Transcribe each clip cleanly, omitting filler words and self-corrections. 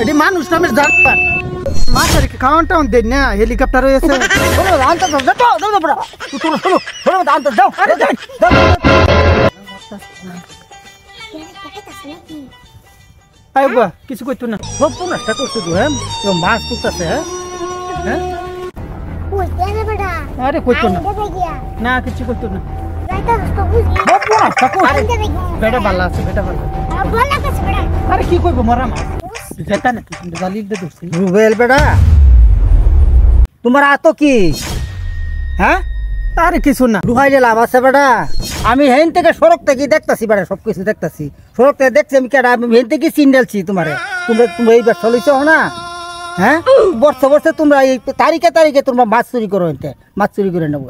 এটি মানুষ নামের জানোয়ার মাছের খাওয়ানটা দেন না হেলিকপ্টার হয়েছে কিছু করতো না সব তো নষ্ট করছো তো হ্যাঁ মাছ তুলতেছে হ্যাঁ আরে করতো না না কিছু করতো না বেটা ভালো আছে বেটা ভালো আরে কি করবো মরা মাছ যেটা নাকি রুবেল বেটা তোমার আতো কি হ্যাঁ আরে কিছু না ডুহাইলে লাভ আছে বেটা আমি হেন থেকে সড়ক থেকে দেখতাছি বেটা সবকিছু দেখতাছি সড়ক থেকে দেখছি আমি কেডা আমি হেন থেকে চিন্ডালছি তোমারে তোমরা এই ব্যবসা লইছো না হ্যাঁ বর্ষে তোমরা এই তারিখে তোমরা মাছ চুরি করো এতে মাছ চুরি করে নেবো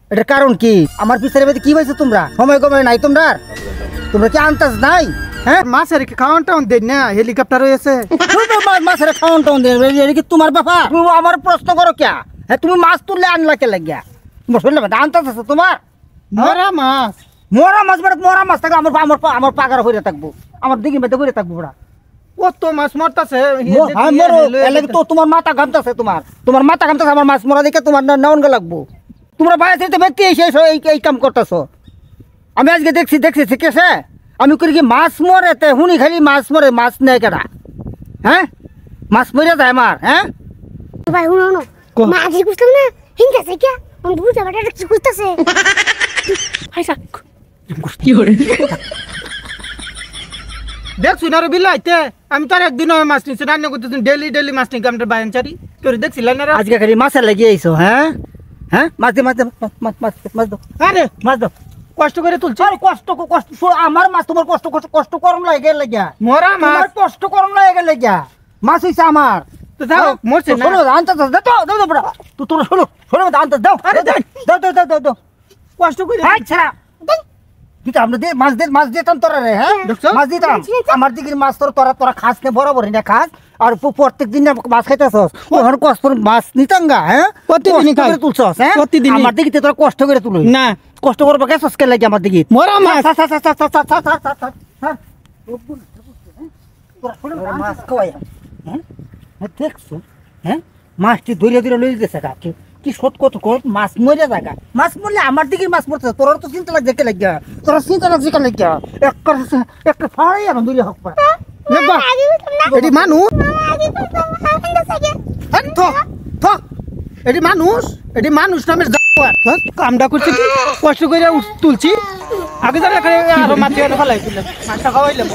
এটার কারণ কি আমার পিছনে কি হয়েছে তোমরা সময় কমে নাই তোমরা কি আন্দাজ নাই হ্যাঁ মাছের খাওয়ান টাউন দেন না হেলিকপ্টার হয়েছে মাছের খাওয়ান টাউন দেন তোমার বাবা তুমি আমার প্রশ্ন করো কে হ্যাঁ তুমি মাছ তুললে আনলা কে লাগিয়া তোমার শুনলে আন্দাজ আছে তোমার মরা মাছ বেটা মরা মাছ থাকবে আমার পাগার হয়ে থাকবো আমার দিকে বেঁধে হয়ে থাকবো ওরা কত মাছ মরতাছে তো তোমার মাথা ঘামতাছে তোমার মাথা ঘামতাছে আমার মাছ মরা দেখে তোমার নাউন গা লাগবো তোমরা বাইরে ব্যক্তি এই কাম করতেছো আমি আজকে দেখছি শিখেছে আমি করি কি মাছ মরে তে হুনি খালি মাছ মরে মাছ নেই কেডা হ্যাঁ মাছ মরে যায় আমার হ্যাঁ ভাই হুনো না মাছ গুছতাম না হিংকাছে কি আমি বুঝা বাটা কিছু গুছতাছে হাইসা কি হরে দেখছি না রে বিলাইতে আমি তো একদিন মাছ নিছি রান্না করতেছি ডেইলি মাছ নিই আমরা বায়ানচারি তোরে দেখছিলা না আজকে খালি মাছ লাগিয়ে আইছো হ্যাঁ হ্যাঁ মাছ দে দাও আরে মাছ দাও কষ্ট করে তুলছি আরে কষ্ট আমার মাছ তোমার কষ্ট করম লাগে লাগিয়া মরা মাছ কষ্ট করম লাগে লাগিয়া মাছ হইছে আমার তো দাও মরছে না শোনো আনতে দাও বড়া তোরা শোনো আনতে দাও আরে দাও কষ্ট করে আচ্ছা দিতা আমরা দে মাছ দিতাম তোরা রে হ্যাঁ মাছ দিতাম আমার দিকের মাছ তোরা খাস নে বরাবর না খাস আর প্রত্যেক দিন মাছ খাইতেছস ওখানে কষ্ট করে মাছ নিতাঙ্গা হ্যাঁ প্রতিদিন করে তুলছস হ্যাঁ প্রতিদিন আমার দিকে তোরা কষ্ট করে তুলো না কষ্ট করবে কে সস্কে লাগে আমার দিকে মরা মাছ তোরা মাছ খাওয়াই হ্যাঁ দেখছো হ্যাঁ মাছটি ধরে লই দিতেছে কাকে কি সত কত মাছ মরে জায়গা মাছ মরলে আমার দিকে মাছ মরতেছে তোর তো চিন্তা লাগে দেখে লাগিয়া তোরা চিন্তা লাগছে কে লাগিয়া একটা ফাড়াই আমার দূরে হোক পড়া এটি মানুষ এটি মানুষ নামের কামটা করছি কষ্ট করে তুলছি আগে যারা আরো মাটি ফেলাই তুলে মাছটা খাওয়াইলাম